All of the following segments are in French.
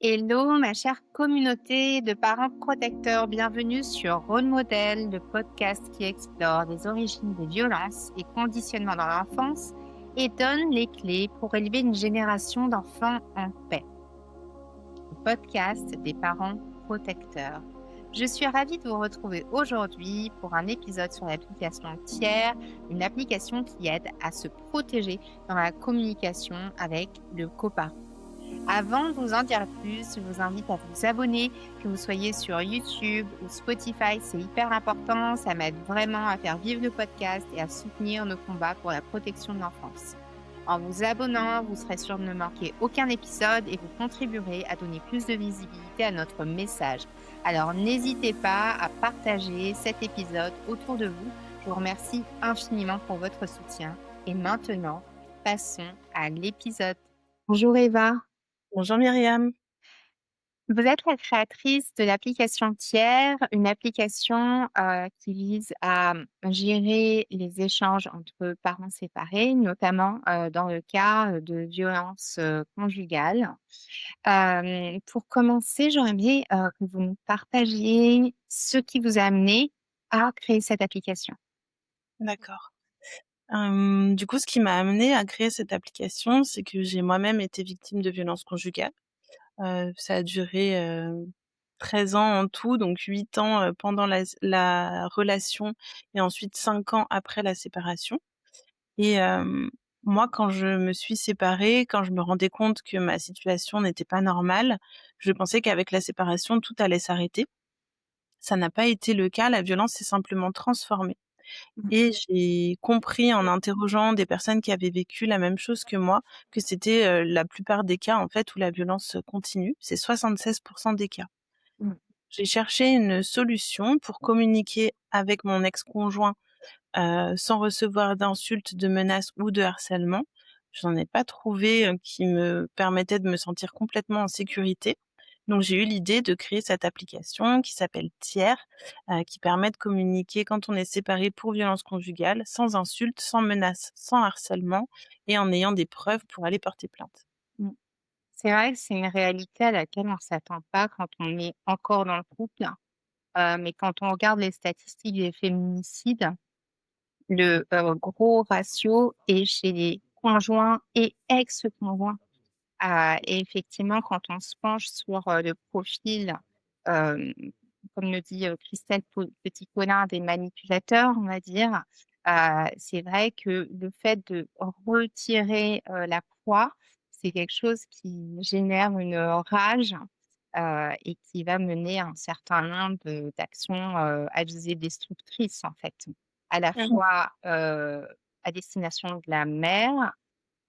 Hello, ma chère communauté de parents protecteurs, bienvenue sur Rôle Modèle, le podcast qui explore les origines des violences et conditionnements dans l'enfance et donne les clés pour élever une génération d'enfants en paix. Le podcast des parents protecteurs. Je suis ravie de vous retrouver aujourd'hui pour un épisode sur l'application Tiers, une application qui aide à se protéger dans la communication avec le coparent. Avant de vous en dire plus, je vous invite à vous abonner, que vous soyez sur YouTube ou Spotify, c'est hyper important, ça m'aide vraiment à faire vivre le podcast et à soutenir nos combats pour la protection de l'enfance. En vous abonnant, vous serez sûr de ne manquer aucun épisode et vous contribuerez à donner plus de visibilité à notre message. Alors n'hésitez pas à partager cet épisode autour de vous. Je vous remercie infiniment pour votre soutien. Et maintenant, passons à l'épisode. Bonjour Eva. Bonjour Myriam. Vous êtes la créatrice de l'application Tiers, une application qui vise à gérer les échanges entre parents séparés, notamment dans le cas de violences conjugales. Pour commencer, j'aurais aimé que vous nous partagiez ce qui vous a amené à créer cette application. D'accord. Du coup, ce qui m'a amenée à créer cette application, c'est que j'ai moi-même été victime de violences conjugales. Ça a duré 13 ans en tout, donc 8 ans pendant la relation et ensuite 5 ans après la séparation. Et moi, quand je me suis séparée, quand je me rendais compte que ma situation n'était pas normale, je pensais qu'avec la séparation, tout allait s'arrêter. Ça n'a pas été le cas, la violence s'est simplement transformée. Mhm. Et j'ai compris en interrogeant des personnes qui avaient vécu la même chose que moi, que c'était, la plupart des cas, en fait, où la violence continue. C'est 76 des cas. J'ai cherché une solution pour communiquer avec mon ex-conjoint, sans recevoir d'insultes, de menaces ou de harcèlement. J'en ai pas trouvé, qui me permettait de me sentir complètement en sécurité. Donc j'ai eu l'idée de créer cette application qui s'appelle Tiers, qui permet de communiquer quand on est séparé pour violence conjugale, sans insultes, sans menaces, sans harcèlement et en ayant des preuves pour aller porter plainte. Mm. C'est vrai que c'est une réalité à laquelle on ne s'attend pas quand on est encore dans le couple. Mais quand on regarde les statistiques des féminicides, le gros ratio est chez les conjoints et ex-conjoints. Et effectivement, quand on se penche sur le profil, euh, comme le dit Christelle Petit-Colin, des manipulateurs, on va dire, c'est vrai que le fait de retirer la proie, c'est quelque chose qui génère une rage et qui va mener à un certain nombre d'actions à visée destructrice, en fait, à la Mmh. fois à destination de la mère,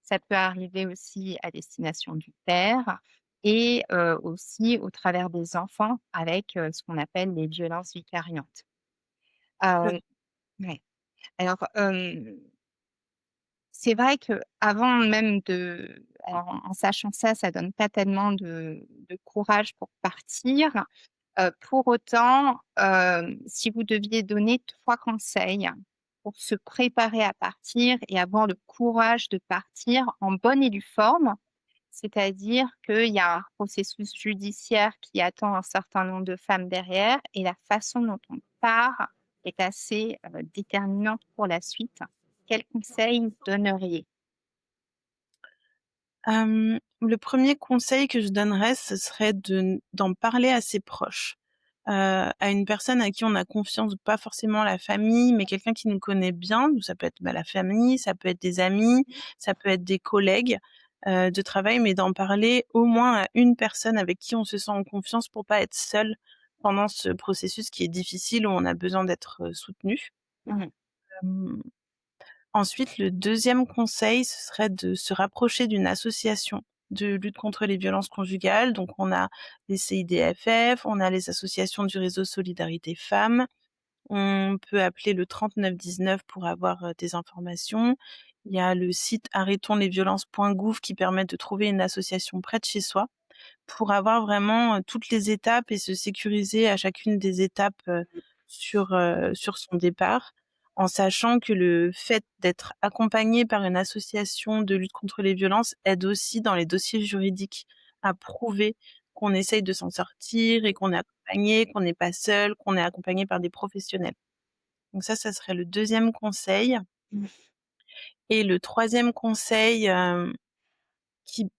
ça peut arriver aussi à destination du père et aussi au travers des enfants avec ce qu'on appelle les violences vicariantes. Tout Euh, ouais. Alors, c'est vrai que avant même de, alors, en sachant ça, ça donne pas tellement de courage pour partir. Pour autant, si vous deviez donner 3 conseils pour se préparer à partir et avoir le courage de partir en bonne et due forme, c'est-à-dire qu'il y a un processus judiciaire qui attend un certain nombre de femmes derrière et la façon dont on part est assez déterminante pour la suite. Quels conseils vous donneriez? Le premier conseil que je donnerais, ce serait d'en parler à ses proches, à une personne à qui on a confiance, pas forcément la famille, mais quelqu'un qui nous connaît bien. Donc ça peut être, la famille, ça peut être des amis, ça peut être des collègues, de travail, mais d'en parler au moins à une personne avec qui on se sent en confiance pour pas être seul pendant ce processus qui est difficile, où on a besoin d'être, soutenu. Mhm. Hem Ensuite, le deuxième conseil, ce serait de se rapprocher d'une association de lutte contre les violences conjugales. Donc on a les CIDFF, on a les associations du réseau Solidarité Femmes. On peut appeler le 3919 pour avoir, des informations. Il y a le site arrêtonslesviolences.gouv qui permet de trouver une association près de chez soi pour avoir vraiment, toutes les étapes et se sécuriser à chacune des étapes, sur son départ, en sachant que le fait d'être accompagné par une association de lutte contre les violences aide aussi dans les dossiers juridiques à prouver qu'on essaye de s'en sortir et qu'on est accompagné, qu'on n'est pas seul, qu'on est accompagné par des professionnels. Donc ça serait le deuxième conseil. Mmh. Et le troisième conseil, qui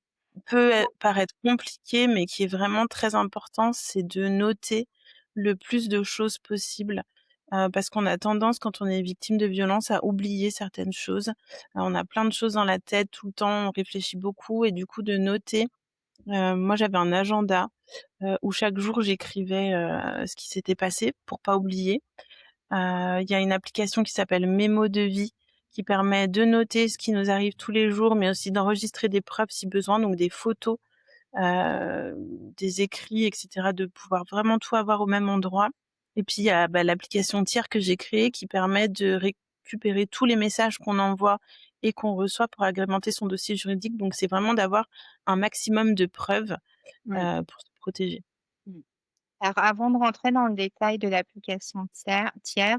peut paraître compliqué, mais qui est vraiment très important, c'est de noter le plus de choses possible, parce qu'on a tendance, quand on est victime de violence, à oublier certaines choses. On a plein de choses dans la tête tout le temps, on réfléchit beaucoup et du coup de noter. Moi j'avais un agenda, où chaque jour j'écrivais, ce qui s'était passé pour pas oublier. Il y a une application qui s'appelle Mémo de vie, qui permet de noter ce qui nous arrive tous les jours, mais aussi d'enregistrer des preuves si besoin, donc des photos, heu, des écrits et cetera, de pouvoir vraiment tout avoir au même endroit. Et puis il y a, l'application Tiers que j'ai créée qui permet de récupérer tous les messages qu'on envoie et qu'on reçoit pour agrémenter son dossier juridique. Donc c'est vraiment d'avoir un maximum de preuves, Oui. pour se protéger. Mmh. Alors avant de rentrer dans le détail de l'application Tiers,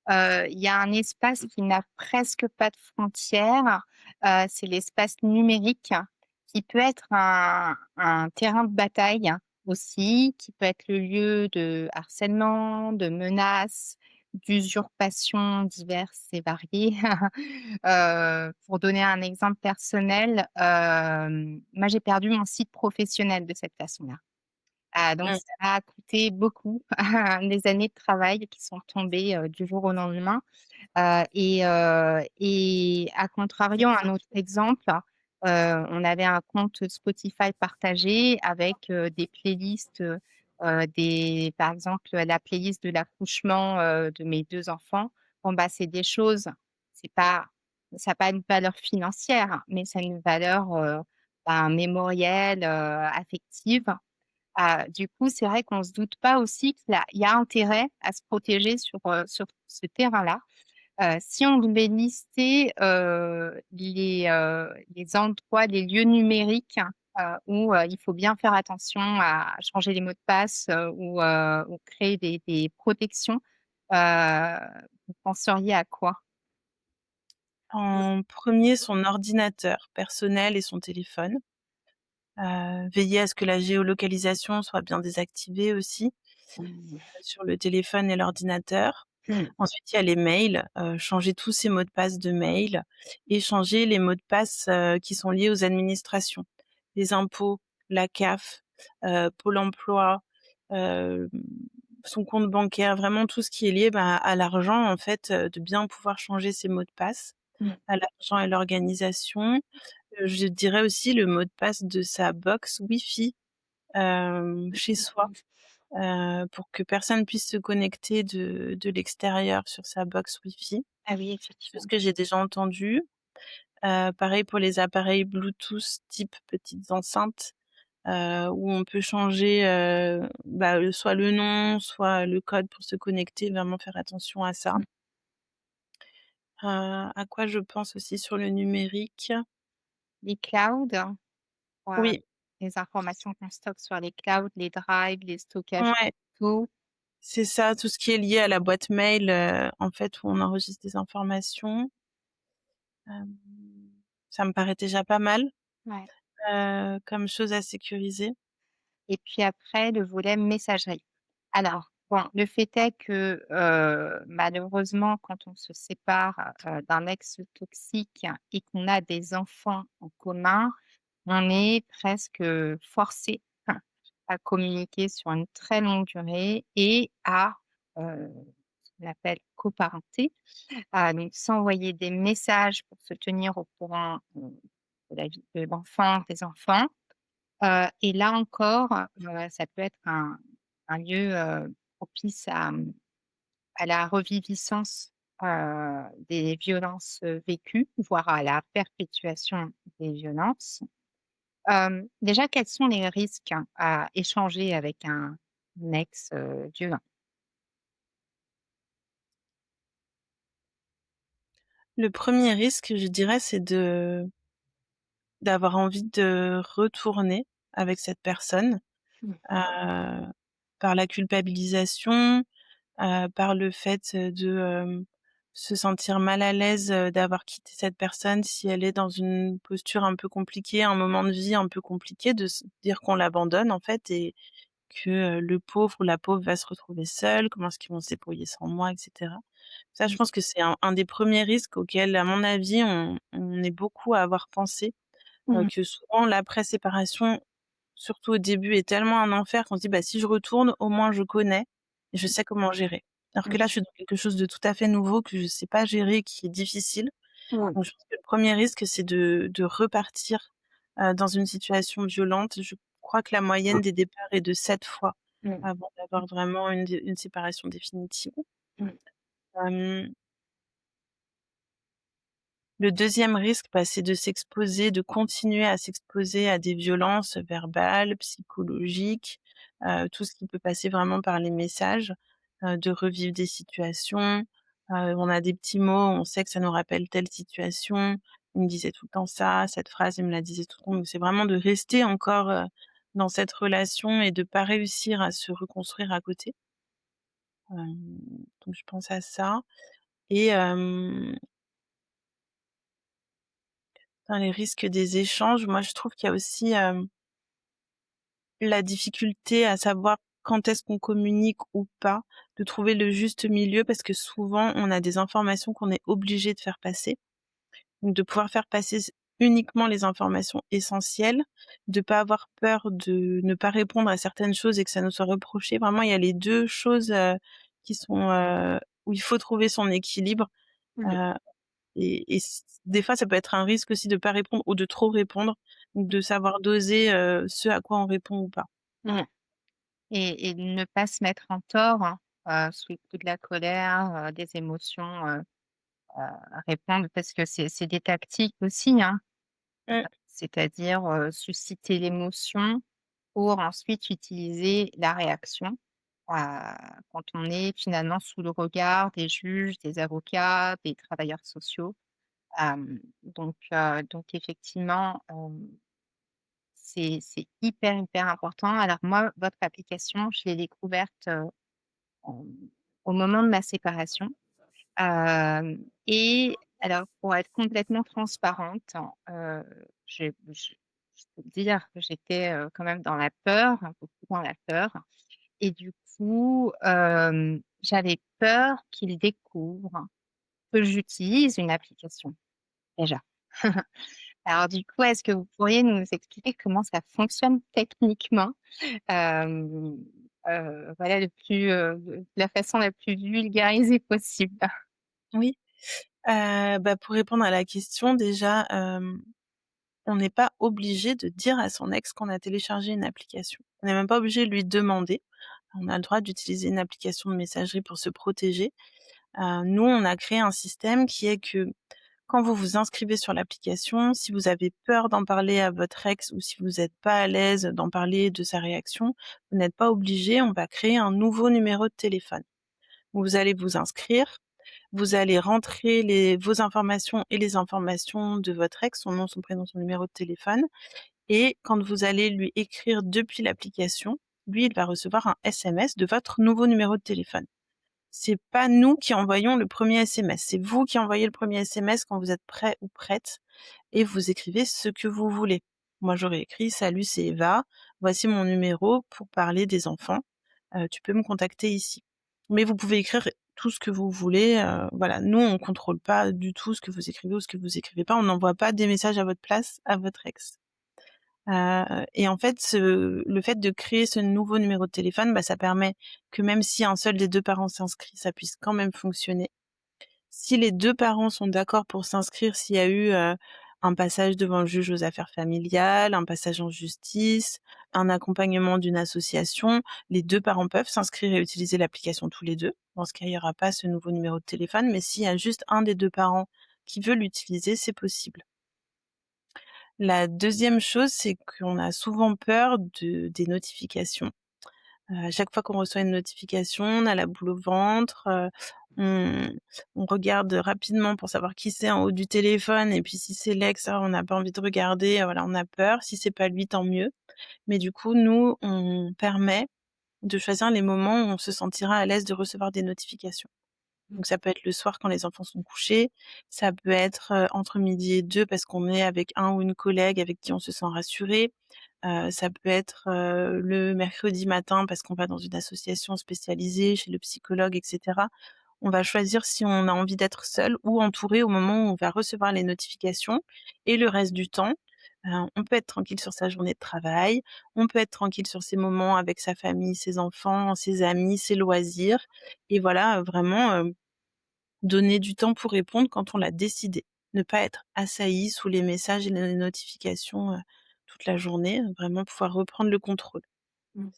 il y a un espace qui n'a presque pas de frontières, c'est l'espace numérique qui peut être un terrain de bataille aussi, qui peut être le lieu de harcèlement, de menaces, d'usurpations diverses et variées. Pour donner un exemple personnel, moi j'ai perdu mon site professionnel de cette façon-là. Donc Mmh. ça m'a coûté beaucoup, des années de travail qui sont tombées, du jour au lendemain. Et à contrario, un autre exemple, on avait un compte Spotify partagé avec, des playlists, des par exemple, la playlist de l'accouchement, de mes 2 enfants. Bon, bah, c'est des choses, c'est pas ça a pas une valeur financière, mais ça a une valeur, mémorielle, affective. Du coup, c'est vrai qu'on se doute pas aussi qu'il y a intérêt à se protéger sur ce terrain-là. Si on devait lister, les endroits, les lieux numériques, où, il faut bien faire attention à changer les mots de passe, ou créer des protections, heu, vous penseriez à quoi? En premier, son ordinateur personnel et son téléphone. Veiller à ce que la géolocalisation soit bien désactivée aussi, Mmh. sur le téléphone et l'ordinateur. Mmh. Ensuite, il y a les mails, changer tous ses mots de passe de mail et changer les mots de passe, qui sont liés aux administrations. Les impôts, la CAF, Pôle emploi, hem, son compte bancaire, vraiment tout ce qui est lié, à l'argent en fait, de bien pouvoir changer ses mots de passe, Mmh. à l'argent et l'organisation. Je dirais aussi le mot de passe de sa box Wi-Fi, chez soi, pour que personne puisse se connecter de l'extérieur sur sa box Wi-Fi. Ah oui, Chose effectivement. que j'ai déjà entendue. Pareil pour les appareils Bluetooth type petites enceintes, où on peut changer, soit le nom, soit le code pour se connecter, vraiment faire attention à ça. Mmh. À quoi je pense aussi sur le numérique? Les clouds, ouais, Oui, les informations qu'on stocke sur les clouds, les drives, les stockages ouais. photos. C'est ça, tout ce qui est lié à la boîte mail, en fait, où on enregistre des informations. Hem, Ça me paraît déjà pas mal, Ouais. comme chose à sécuriser. Et puis après, le volet messagerie. Alors, bon, le fait est que, malheureusement, quand on se sépare, d'un ex toxique et qu'on a des enfants en commun, on est presque, forcé à communiquer sur une très longue durée et à, ce qu'on appelle coparenter, à donc s'envoyer des messages pour se tenir au courant, de la vie de l'enfant, des enfants. Et là encore, ça peut être un lieu, propice à la reviviscence, des violences, vécues, voire à la perpétuation des violences. Déjà, quels sont les risques à échanger avec un ex, violent? Le premier risque, je dirais, c'est d'avoir envie de retourner avec cette personne, Mmh. par la culpabilisation, par le fait de, se sentir mal à l'aise, d'avoir quitté cette personne si elle est dans une posture un peu compliquée, un moment de vie un peu compliqué, de se dire qu'on l'abandonne en fait et que, le pauvre ou la pauvre va se retrouver seul, comment est-ce qu'ils vont se débrouiller sans moi et cetera. Ça, je Mmh. pense que c'est un des premiers risques auxquels, à mon avis, on est beaucoup à avoir pensé, Mmh. que souvent l'après-séparation, surtout au début, est tellement un enfer qu'on se dit: «Bah, si je retourne, au moins je connais et je sais comment gérer». Alors que Mmh. là, je suis dans quelque chose de tout à fait nouveau que je sais pas gérer, qui est difficile. Mmh. Donc je pense que le premier risque, c'est de repartir, dans une situation violente. Je crois que la moyenne des départs est de 7 fois Mmh. avant d'avoir vraiment une séparation définitive. Mmh. Hem Le deuxième risque, bah, c'est de s'exposer, de continuer à s'exposer à des violences verbales, psychologiques, tout ce qui peut passer vraiment par les messages, de revivre des situations. On a des petits mots, on sait que ça nous rappelle telle situation. Il me disait tout le temps ça, cette phrase, il me la disait tout le temps. Donc c'est vraiment de rester encore, dans cette relation et de pas réussir à se reconstruire à côté. Donc je pense à ça et dans les risques des échanges, moi je trouve qu'il y a aussi, la difficulté à savoir quand est-ce qu'on communique ou pas, de trouver le juste milieu parce que souvent on a des informations qu'on est obligé de faire passer. Donc de pouvoir faire passer uniquement les informations essentielles, de pas avoir peur de ne pas répondre à certaines choses et que ça nous soit reproché. Vraiment, il y a les 2 choses, qui sont, où il faut trouver son équilibre, Oui. heu et des fois ça peut être un risque aussi de pas répondre ou de trop répondre, donc de savoir doser, ce à quoi on répond ou pas. Mmh. Et ne pas se mettre en tort, hein, sous le coup de la colère, des émotions, répondre parce que c'est des tactiques aussi, hein. Mmh. C'est-à-dire, susciter l'émotion pour ensuite utiliser la réaction, heu, quand on est finalement sous le regard des juges, des avocats, des travailleurs sociaux. Donc effectivement, c'est hyper, hyper important. Alors moi, votre application, je l'ai découverte, hem, au moment de ma séparation. Et alors pour être complètement transparente, je peux te dire que j'étais, quand même dans la peur, beaucoup dans la peur et du coup, j'avais peur qu'il découvre que j'utilise une application, déjà. Alors du coup, est-ce que vous pourriez nous expliquer comment ça fonctionne techniquement? Hem, voilà, de la façon la plus vulgarisée possible. Oui, bah, pour répondre à la question déjà, on n'est pas obligé de dire à son ex qu'on a téléchargé une application. On n'est même pas obligé de lui demander. On a le droit d'utiliser une application de messagerie pour se protéger. Nous, on a créé un système qui est que quand vous vous inscrivez sur l'application, si vous avez peur d'en parler à votre ex ou si vous n'êtes pas à l'aise d'en parler de sa réaction, vous n'êtes pas obligé, on va créer un nouveau numéro de téléphone. Vous allez vous inscrire, vous allez rentrer vos informations et les informations de votre ex, son nom, son prénom, son numéro de téléphone et quand vous allez lui écrire depuis l'application, lui, il va recevoir un SMS de votre nouveau numéro de téléphone. C'est pas nous qui envoyons le premier SMS, c'est vous qui envoyez le premier SMS quand vous êtes prêt ou prête et vous écrivez ce que vous voulez. Moi, j'aurais écrit: «Salut, c'est Eva, voici mon numéro pour parler des enfants, tu peux me contacter ici». Mais vous pouvez écrire tout ce que vous voulez, voilà. Nous, on contrôle pas du tout ce que vous écrivez ou ce que vous écrivez pas. On n'envoie pas des messages à votre place à votre ex. Et en fait, le fait de créer ce nouveau numéro de téléphone, bah, ça permet que même si un seul des 2 parents s'inscrit, ça puisse quand même fonctionner. Si les 2 parents sont d'accord pour s'inscrire, s'il y a eu, un passage devant le juge aux affaires familiales, un passage en justice, un accompagnement d'une association, les 2 parents peuvent s'inscrire et utiliser l'application tous les 2. Dans ce cas, il y aura pas ce nouveau numéro de téléphone, mais s'il y a juste un des 2 parents qui veut l'utiliser, c'est possible. La deuxième chose, c'est qu'on a souvent peur des notifications. À chaque fois qu'on reçoit une notification, on a la boule au ventre, on on regarde rapidement pour savoir qui c'est en haut du téléphone et puis si c'est l'ex, on n'a pas envie de regarder, voilà, on a peur. Si c'est pas lui, tant mieux. Mais du coup, nous, on permet de choisir les moments où on se sentira à l'aise de recevoir des notifications. Donc ça peut être le soir quand les enfants sont couchés, ça peut être, entre midi et 2 parce qu'on est avec un ou une collègue avec qui on se sent rassuré. Ça peut être, le mercredi matin parce qu'on va dans une association spécialisée, chez le psychologue et cetera. On va choisir si on a envie d'être seul ou entouré au moment où on va recevoir les notifications et le reste du temps, on peut être tranquille sur sa journée de travail, on peut être tranquille sur ses moments avec sa famille, ses enfants, ses amis, ses loisirs et voilà, vraiment, donner du temps pour répondre quand on l'a décidé. Ne pas être assailli sous les messages et les notifications, toute la journée, vraiment pouvoir reprendre le contrôle. Mmh.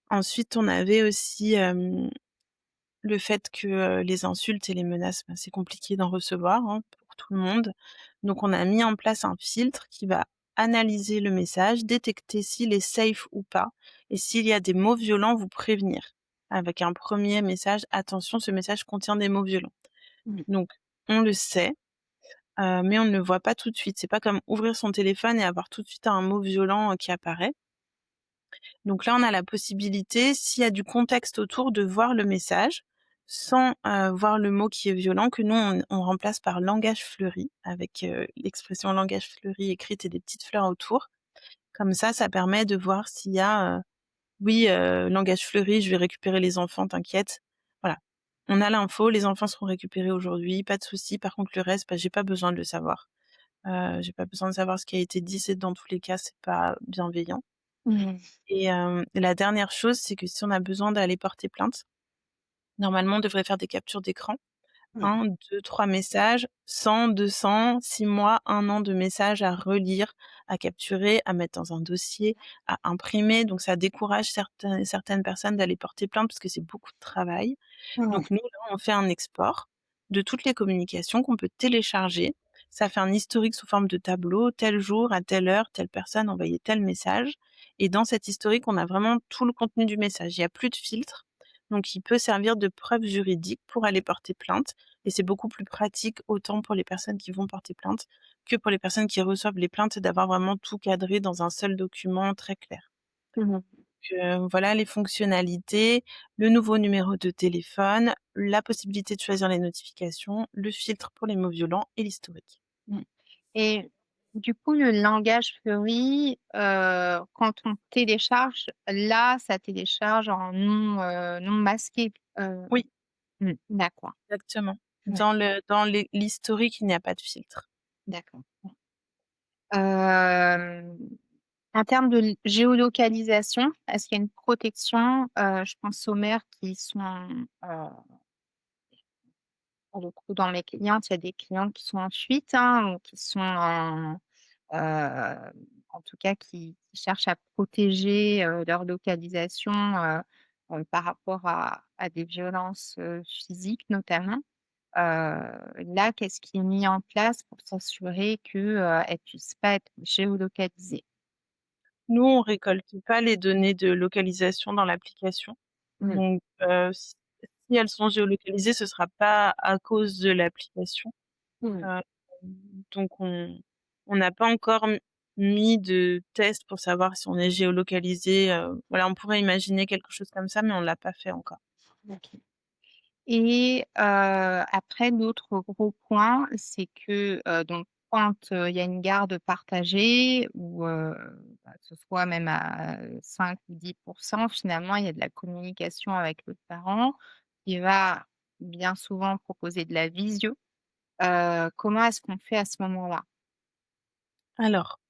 Ensuite, on avait aussi, le fait que, les insultes et les menaces, bah, c'est compliqué d'en recevoir, hein, pour tout le monde. Donc on a mis en place un filtre qui va analyser le message, détecter s'il est safe ou pas et s'il y a des mots violents, vous prévenir. Avec un premier message: «Attention, ce message contient des mots violents». Mmh. Donc on le sait, mais on ne le voit pas tout de suite. C'est pas comme ouvrir son téléphone et avoir tout de suite un mot violent, qui apparaît. Donc là, on a la possibilité, s'il y a du contexte autour, de voir le message sans, voir le mot qui est violent, que nous on remplace par langage fleuri avec, l'expression langage fleuri écrite et des petites fleurs autour. Comme ça permet de voir s'il y a, «Oui, langage fleuri, je vais récupérer les enfants, t'inquiète». Voilà. On a l'info, les enfants seront récupérés aujourd'hui, pas de souci. Par contre le reste, bah, j'ai pas besoin de le savoir. J'ai pas besoin de savoir ce qui a été dit, c'est dans tous les cas, c'est pas bienveillant. Mmh. Et la dernière chose, c'est que si on a besoin d'aller porter plainte, normalement, on devrait faire des captures d'écran. Mmh. 1, 2, 3 messages, 100, 200, 6 mois, 1 an de messages à relire, à capturer, à mettre dans un dossier, à imprimer. Donc ça décourage certaines personnes d'aller porter plainte parce que c'est beaucoup de travail. Ouais. Donc nous, là, on fait un export de toutes les communications qu'on peut télécharger. Ça fait un historique sous forme de tableau, tel jour, à telle heure, telle personne envoyait tel message. Et dans cet historique, on a vraiment tout le contenu du message. Il y a plus de filtre. Donc il peut servir de preuve juridique pour aller porter plainte. Et c'est beaucoup plus pratique, autant pour les personnes qui vont porter plainte que pour les personnes qui reçoivent les plaintes, d'avoir vraiment tout cadré dans un seul document très clair. Mmh. Voilà les fonctionnalités, le nouveau numéro de téléphone, la possibilité de choisir les notifications, le filtre pour les mots violents et l'historique. Mmh. Et du coup, le langage fleuri, quand on télécharge, là, ça télécharge en non masqué? Oui, D'accord. exactement. Ouais, L'historique, il n'y a pas de filtre. d'accord. Ouais. En termes de géolocalisation, est-ce qu'il y a une protection? Je pense aux mères qui sont, pour le coup, dans mes clientes, il y a des clientes qui sont en fuite, hein, ou qui sont en tout cas qui cherchent à protéger, leur localisation, par rapport à des violences, physiques notamment. Là, qu'est-ce qui est mis en place pour s'assurer que, elles puissent pas être géolocalisées? Nous, on récolte pas les données de localisation dans l'application. Mmh. Donc, si elles sont géolocalisées, ce sera pas à cause de l'application. Mmh. Heu, donc on n'a pas encore mis de test pour savoir si on est géolocalisé, voilà, on pourrait imaginer quelque chose comme ça, mais on l'a pas fait encore. OK. Et après l'autre gros point, c'est que, donc quand, il y a une garde partagée ou bah, que ce soit même à 5 ou 10 finalement, il y a de la communication avec le parent qui va bien souvent proposer de la visio. Comment est-ce qu'on fait à ce moment-là? Alors,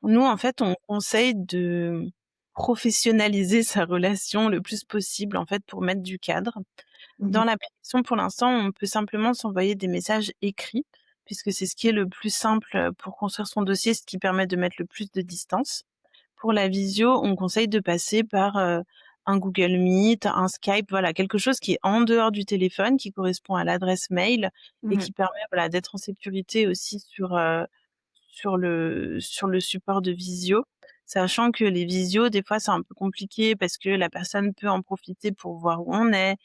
nous, en fait, on conseille de professionnaliser sa relation le plus possible, en fait, pour mettre du cadre. Mmh Dans mh. l'application, pour l'instant, on peut simplement s'envoyer des messages écrits, puisque c'est ce qui est le plus simple, pour construire son dossier, ce qui permet de mettre le plus de distance. Pour la visio, on conseille de passer par, un Google Meet, un Skype, voilà, quelque chose qui est en dehors du téléphone, qui correspond à l'adresse mail et Mmh. qui permet, voilà, d'être en sécurité aussi sur le support de visio. Sachant que les visios, des fois, c'est un peu compliqué parce que la personne peut en profiter pour voir où on est,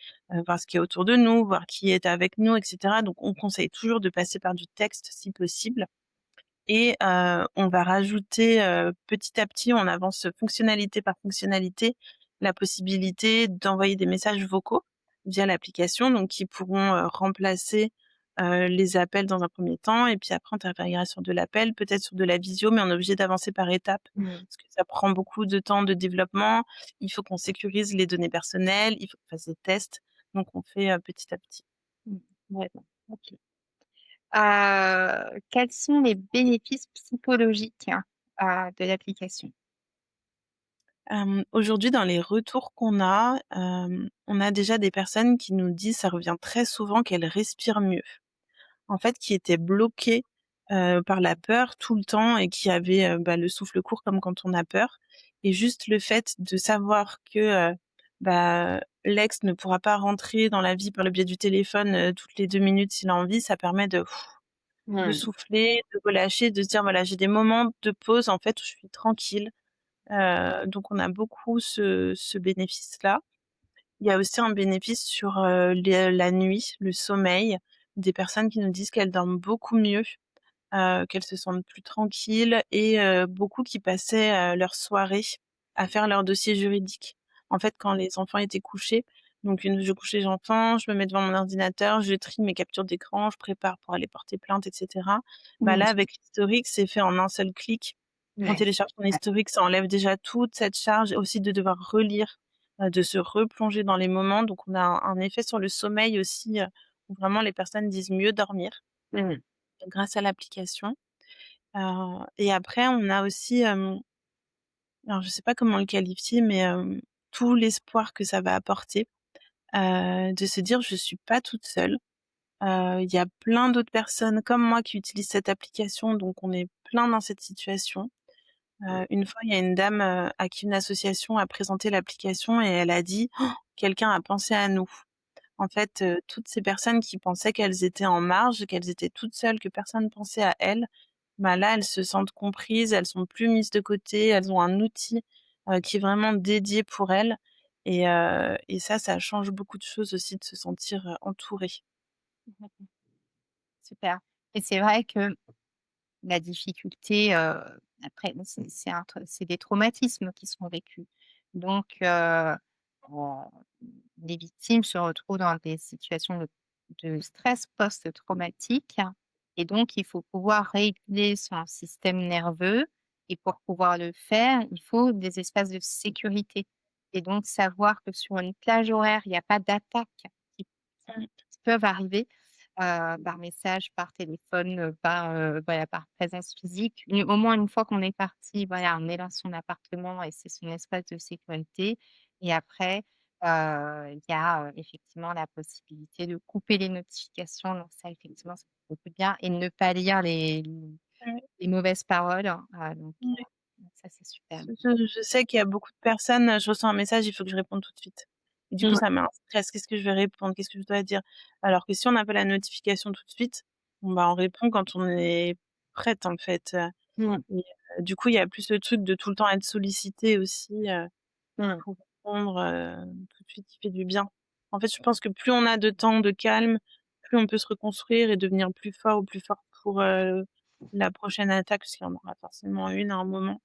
voir ce qui est autour de nous, voir qui est avec nous et cetera. Donc on conseille toujours de passer par du texte si possible et on va rajouter, petit à petit, on avance fonctionnalité par fonctionnalité, la possibilité d'envoyer des messages vocaux. via l'application, donc qui pourront, remplacer, les appels dans un premier temps et puis après on travaillera sur de l'appel, peut-être sur de la visio, mais on est obligé d'avancer par étapes Mmh. parce que ça prend beaucoup de temps de développement. Il faut qu'on sécurise les données personnelles, il faut qu'on fasse des tests, donc on fait, petit à petit. Mmh. Ouais, bon, OK. Quels sont les bénéfices psychologiques, de l'application? Aujourd'hui, dans les retours qu'on a, on a déjà des personnes qui nous disent, ça revient très souvent, qu'elles respirent mieux. En fait, qui étaient bloquées, par la peur tout le temps et qui avaient, le souffle court comme quand on a peur et juste le fait de savoir que, l'ex ne pourra pas rentrer dans la vie par le biais du téléphone, toutes les 2 minutes s'il a envie, ça permet de Mmh. souffler, de relâcher, de se dire: «Voilà, j'ai des moments de pause en fait où je suis tranquille». Donc on a beaucoup ce bénéfice-là. Il y a aussi un bénéfice sur, la nuit, le sommeil, des personnes qui nous disent qu'elles dorment beaucoup mieux, qu'elles se sentent plus tranquilles et beaucoup qui passaient, leur soirée à faire leur dossier juridique. En fait, quand les enfants étaient couchés, donc je couche les enfants, je me mets devant mon ordinateur, je trie mes captures d'écran, je prépare pour aller porter plainte et cetera. Mmh. Là, avec l'historique, c'est fait en un seul clic. On Ouais, télécharge son ouais. historique, ça enlève déjà toute cette charge, aussi de devoir relire, de se replonger dans les moments. Donc on a un effet sur le sommeil aussi, où vraiment les personnes disent mieux dormir Mmh. grâce à l'application. Et après on a aussi, alors je sais pas comment le qualifier, mais tout l'espoir que ça va apporter, de se dire: «Je suis pas toute seule». Il y a plein d'autres personnes comme moi qui utilisent cette application, donc on est plein dans cette situation. Une fois, il y a une dame, à qui une association a présenté l'application et elle a dit: «Oh, quelqu'un a pensé à nous». En fait, toutes ces personnes qui pensaient qu'elles étaient en marge, qu'elles étaient toutes seules, que personne ne pensait à elles, là, elles se sentent comprises, elles sont plus mises de côté, elles ont un outil, qui est vraiment dédié pour elles et ça change beaucoup de choses aussi de se sentir, entourée. Super. Et c'est vrai que la difficulté, après bon, c'est des traumatismes qui sont vécus. Donc les victimes se retrouvent dans des situations de stress post-traumatique et donc il faut pouvoir réguler son système nerveux et pour pouvoir le faire, il faut des espaces de sécurité et donc savoir que sur une plage horaire, il y a pas d'attaques qui Mmh, qui peuvent arriver par message, par téléphone, voilà, par présence physique. Au moins une fois qu'on est parti, voilà, on est dans son appartement et c'est son espace de sécurité et après, il y a, effectivement la possibilité de couper les notifications donc ça effectivement, ça fait beaucoup de bien et de ne pas lire ouais, les mauvaises paroles, ouais. donc ça c'est super. Je sais qu'il y a beaucoup de personnes, je reçois un message, il faut que je réponde tout de suite et du coup, Mouais. ça met un stress. Qu'est-ce que je vais répondre? Qu'est-ce que je dois dire? Alors que si on a pas la notification tout de suite, bon, on répond quand on est prête, en fait, Mmh. et du coup, il y a plus le truc de tout le temps être sollicité aussi, Mmh. pour répondre, tout de suite qui fait du bien. En fait, je pense que plus on a de temps de calme, plus on peut se reconstruire et devenir plus fort ou plus forte pour, la prochaine attaque, parce qu'il y en aura forcément une à un moment.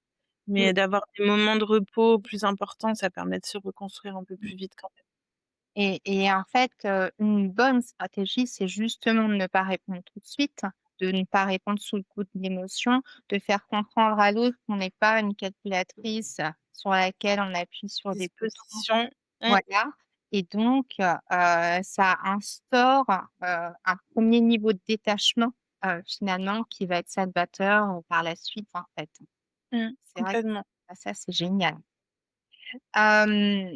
Mmh. Mais d'avoir des moments de repos plus importants, ça permet de se reconstruire un peu plus vite quand même. Et en fait, une bonne stratégie, c'est justement de ne pas répondre tout de suite, de ne pas répondre sous le coup de l'émotion, de faire comprendre à l'autre qu'on n'est pas une calculatrice sur laquelle on appuie sur des boutons. Disposition, Voilà et donc ça instaure, un premier niveau de détachement, finalement qui va être salvateur, par la suite, en fait. C'est vrai que complètement. ça, c'est génial. Hem,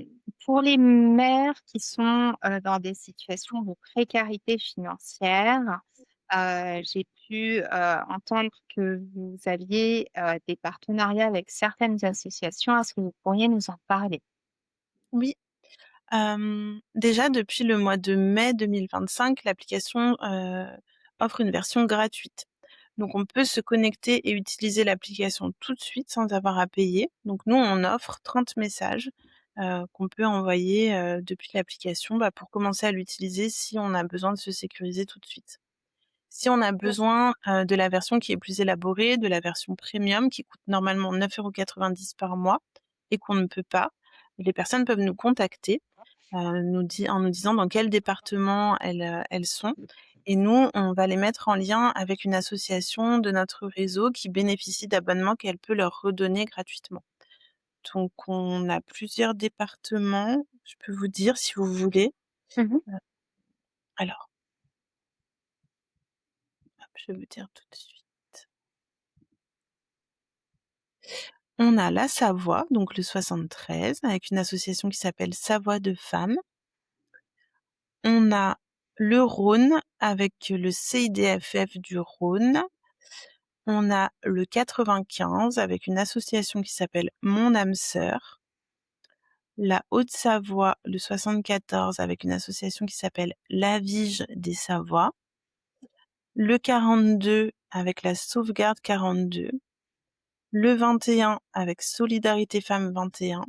pour les mères qui sont, dans des situations de précarité financière, j'ai pu, entendre que vous aviez, des partenariats avec certaines associations. Est-ce que vous pourriez nous en parler? Oui, déjà depuis le mois de mai 2025, l'application, offre une version gratuite. Donc on peut se connecter et utiliser l'application tout de suite sans avoir à payer. Donc nous, on offre 30 messages, qu'on peut envoyer, depuis l'application, pour commencer à l'utiliser si on a besoin de se sécuriser tout de suite. Si on a Mmh. besoin, de la version qui est plus élaborée, de la version premium qui coûte normalement 9,90 € par mois et qu'on ne peut pas, les personnes peuvent nous contacter. en nous disant dans quel département elles sont et nous, on va les mettre en lien avec une association de notre réseau qui bénéficie d'abonnements qu'elle peut leur redonner gratuitement. Donc on a plusieurs départements, je peux vous dire si vous voulez. Mmh. Heu, alors, hop, je vais vous dire tout de suite. On a la Savoie, donc le 73, avec une association qui s'appelle Savoie de femmes. On a le Rhône avec le CIDFF du Rhône. On a le 95 avec une association qui s'appelle Mon âme sœur. La Haute-Savoie, le 74 avec une association qui s'appelle l'Avige des Savoies. Le 42 avec la Sauvegarde 42. Le 21 avec Solidarité Femmes 21.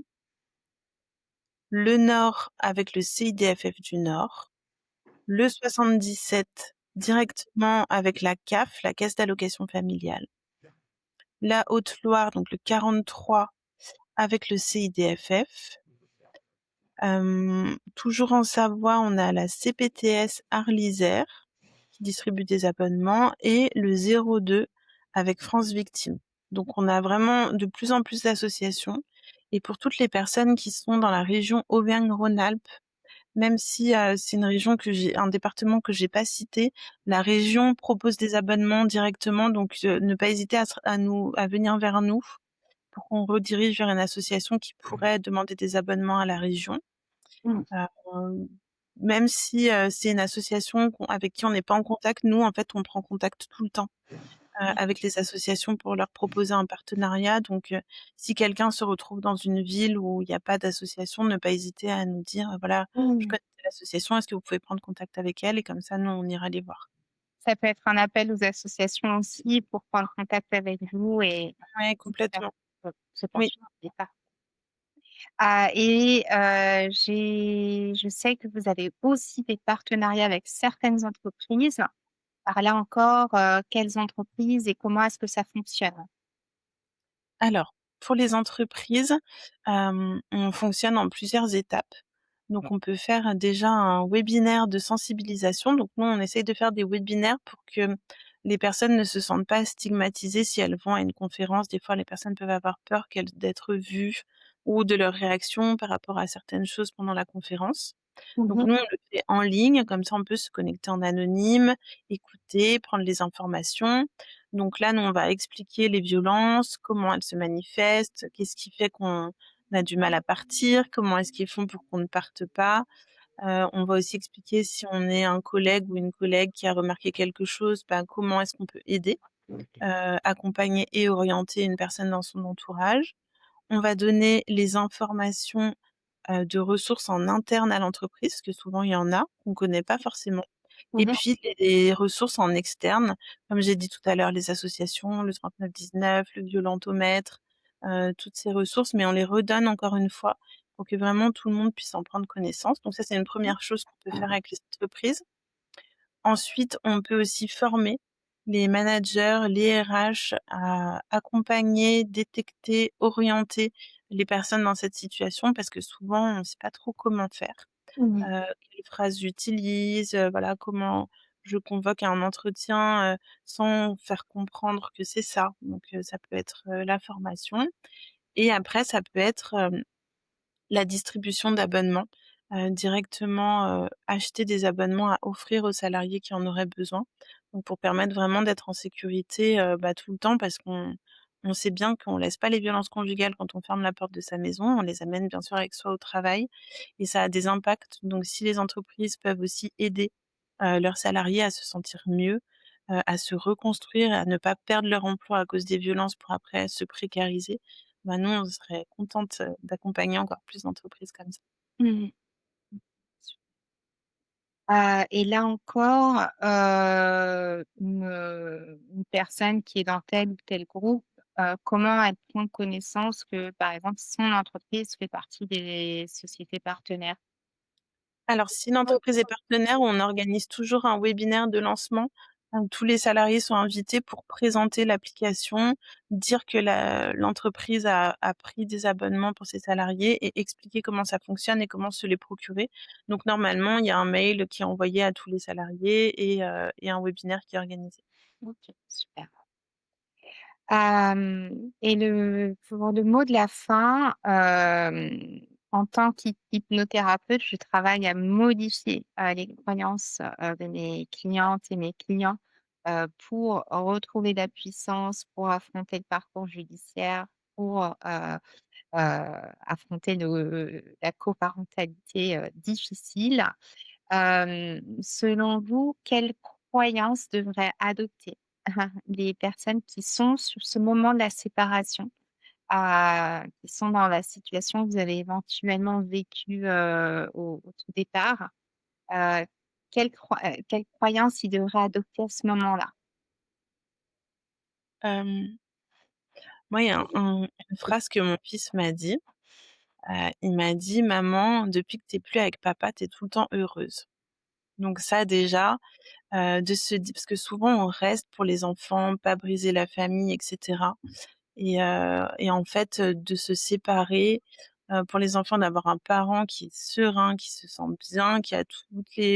Le Nord avec le CIDFF du Nord. Le 77 directement avec la CAF, la Caisse d'allocation familiale. La Haute-Loire, donc le 43 avec le CIDFF. Toujours en Savoie, on a la CPTS Arlysère qui distribue des abonnements et le 02 avec France Victimes. Donc on a vraiment de plus en plus d'associations et pour toutes les personnes qui sont dans la région Auvergne-Rhône-Alpes, même si, c'est un département que j'ai pas cité, la région propose des abonnements directement donc ne pas hésiter à venir vers nous pour qu'on redirige vers une association qui pourrait demander des abonnements à la région. Mmh. Hem, Même si, c'est une association avec qui on n'est pas en contact, nous, en fait, on prend contact tout le temps, avec les associations pour leur proposer un partenariat. Donc, si quelqu'un se retrouve dans une ville où il y a pas d'association, ne pas hésiter à nous dire: «Voilà, je Mmh. connais telle association, est-ce que vous pouvez prendre contact avec elle?» Et comme ça, nous, on ira les voir. Ça peut être un appel aux associations aussi pour prendre contact avec vous et Ouais, faire complètement. se Oui. poursuivre plus tard. Et je sais que vous avez aussi des partenariats avec certaines entreprises. Alors là encore, quelles entreprises et comment est-ce que ça fonctionne? Alors, pour les entreprises, on fonctionne en plusieurs étapes. Donc on peut faire déjà un webinaire de sensibilisation. Donc nous, on essaye de faire des webinaires pour que les personnes ne se sentent pas stigmatisées si elles vont à une conférence. Des fois, les personnes peuvent avoir peur d'être vues ou de leur réaction par rapport à certaines choses pendant la conférence. Donc Mmh. nous, on le fait en ligne, comme ça on peut se connecter en anonyme, écouter, prendre les informations. Donc là, nous, on va expliquer les violences, comment elles se manifestent, qu'est-ce qui fait qu'on a du mal à partir, comment est-ce qu'ils font pour qu'on ne parte pas. On va aussi expliquer si on est un collègue ou une collègue qui a remarqué quelque chose, ben, comment est-ce qu'on peut aider, accompagner et orienter une personne dans son entourage. On va donner les informations de ressources en interne à l'entreprise, parce que souvent il y en a, qu'on connaît pas forcément. Et Mmh. puis les ressources en externe, comme j'ai dit tout à l'heure, les associations, le 3919, le violentomètre, toutes ces ressources, mais on les redonne encore une fois pour que vraiment tout le monde puisse en prendre connaissance. Donc ça, c'est une première chose qu'on peut faire avec les entreprises. Ensuite, on peut aussi former les managers, les RH à accompagner, détecter, orienter les personnes dans cette situation parce que souvent, on ne sait pas trop comment faire. Mmh. Quelles phrases j'utilise, voilà, comment je convoque à un entretien, sans faire comprendre que c'est ça. Donc ça peut être, la formation et après ça peut être, la distribution d'abonnements, directement, acheter des abonnements à offrir aux salariés qui en auraient besoin. Donc pour permettre vraiment d'être en sécurité, bah, tout le temps parce qu'on sait bien qu'on laisse pas les violences conjugales quand on ferme la porte de sa maison. On les amène bien sûr avec soi au travail et ça a des impacts. Donc si les entreprises peuvent aussi aider, leurs salariés à se sentir mieux, à se reconstruire, à ne pas perdre leur emploi à cause des violences pour après se précariser, bah, nous, on serait contente, d'accompagner encore plus d'entreprises comme ça. Mmh. Et là encore, une personne qui est dans tel ou tel groupe, comment elle prend connaissance que, par exemple, son entreprise fait partie des sociétés partenaires? Alors si l'entreprise est partenaire, on organise toujours un webinaire de lancement Tous les salariés sont invités pour présenter l'application, dire que l'entreprise a pris des abonnements pour ses salariés et expliquer comment ça fonctionne et comment se les procurer. Donc normalement, il y a un mail qui est envoyé à tous les salariés et un webinaire qui est organisé. OK, super. Et pour le mot de la fin, en tant qu'hypnothérapeute, je travaille à modifier les croyances de mes clientes et mes clients pour retrouver la puissance, pour affronter le parcours judiciaire, pour affronter la coparentalité difficile. Selon vous, quelles croyances devraient adopter les personnes qui sont sur ce moment de la séparation, qui sont dans la situation que vous avez éventuellement vécue au tout départ? Euh, quelles croyances ils devraient adopter à ce moment-là? Hem, Moi, il y a une phrase que mon fils m'a dit. Il m'a dit: «Maman, depuis que tu es plus avec papa, tu es tout le temps heureuse». Donc ça déjà, de se di parce que souvent on reste pour les enfants, pas briser la famille et cetera et en fait, de se séparer, pour les enfants, d'avoir un parent qui est serein, qui se sent bien, qui a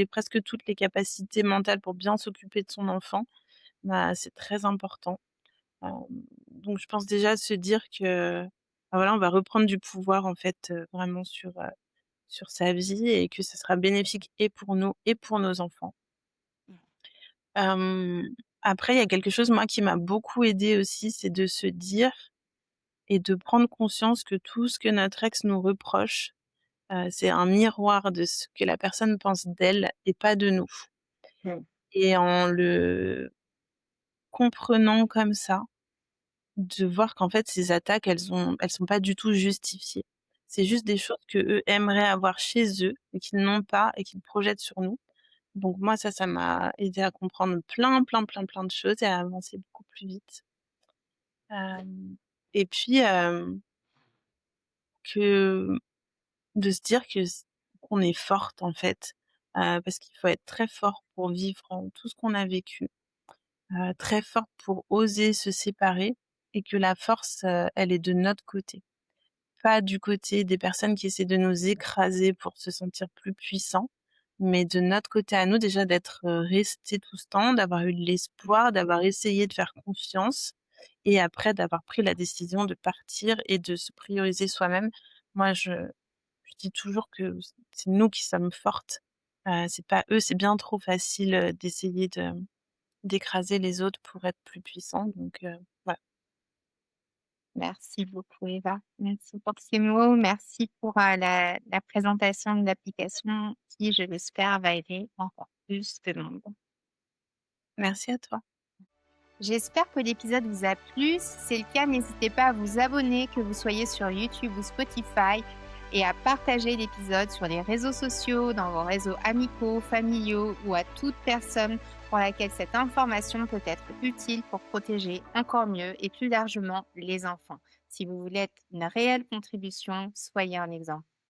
presque toutes les capacités mentales pour bien s'occuper de son enfant, bah, c'est très important. Hem, donc je pense déjà se dire que, bah, voilà, on va reprendre du pouvoir en fait, vraiment sur sa vie et que ce sera bénéfique et pour nous et pour nos enfants. Hem, Après il y a quelque chose moi qui m'a beaucoup aidée aussi, c'est de se dire et de prendre conscience que tout ce que notre ex nous reproche, c'est un miroir de ce que la personne pense d'elle et pas de nous. Mm. Et en le comprenant comme ça, de voir qu'en fait ces attaques, elles sont pas du tout justifiées. C'est juste des choses qu'eux aimeraient avoir chez eux et qu'ils n'ont pas et qu'ils projettent sur nous. Donc moi ça m'a aidé à comprendre plein de choses et à avancer beaucoup plus vite. Hem et puis, que de se dire qu'on est forte en fait, parce qu'il faut être très fort pour vivre, tout ce qu'on a vécu, très forte pour oser se séparer et que la force, elle est de notre côté. Pas du côté des personnes qui essaient de nous écraser pour se sentir plus puissants, mais de notre côté à nous déjà d'être, restés tout ce temps, d'avoir eu de l'espoir, d'avoir essayé de faire confiance et après d'avoir pris la décision de partir et de se prioriser soi-même. Moi je dis toujours que c'est nous qui sommes fortes, c'est pas eux. C'est bien trop facile, d'essayer d'écraser les autres pour être plus puissant donc voilà. Merci beaucoup, Eva. Merci pour ces mots. Merci pour la présentation de l'application qui, je l'espère, va aider encore plus de monde. Merci à toi. J'espère que l'épisode vous a plu. Si c'est le cas, n'hésitez pas à vous abonner, que vous soyez sur YouTube ou Spotify, et à partager l'épisode sur les réseaux sociaux, dans vos réseaux amicaux, familiaux ou à toute personne pour laquelle cette information peut être utile pour protéger encore mieux et plus largement les enfants. Si vous voulez être une réelle contribution, soyez un exemple.